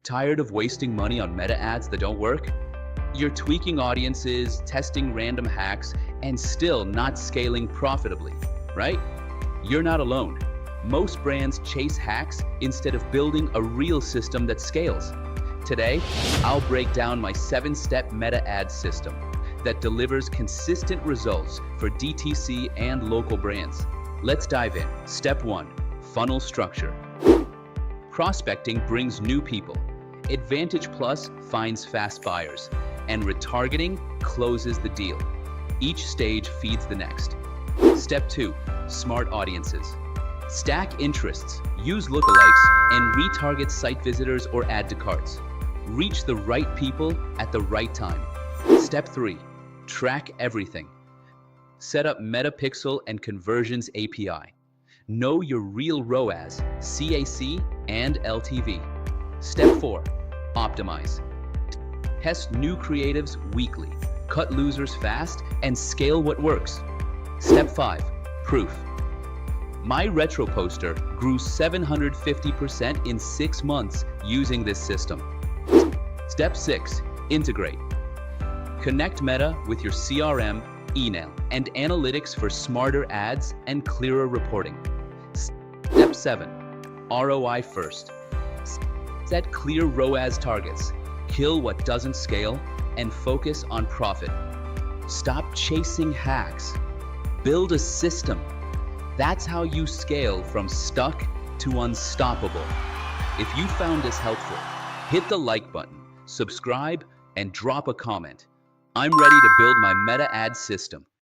Tired of wasting money on meta ads that don't work? You're tweaking audiences, testing random hacks, and still not scaling profitably, right? You're not alone. Most brands chase hacks instead of building a real system that scales. Today, I'll break down my 7-step meta ad system that delivers consistent results for DTC and local brands. Let's dive in. Step 1. Funnel structure. Prospecting brings new people. Advantage Plus finds fast buyers, and retargeting closes the deal. Each stage feeds the next. Step 2. Smart audiences. Stack interests, use lookalikes, and retarget site visitors or add to carts. Reach the right people at the right time. Step 3. Track everything. Set up Metapixel and Conversions API. Know your real ROAS, CAC, and LTV. Step 4. Optimize. Test new creatives weekly, cut losers fast, and scale what works. Step 5. Proof. My retro poster grew 750% in 6 months using this system. Step 6. Integrate. Connect Meta with your CRM, email, and analytics for smarter ads and clearer reporting. Step 7. ROI First. Set clear ROAS targets, kill what doesn't scale, and focus on profit. Stop chasing hacks. Build a system. That's how you scale from stuck to unstoppable. If you found this helpful, hit the like button, subscribe, and drop a comment. I'm ready to build my meta ad system.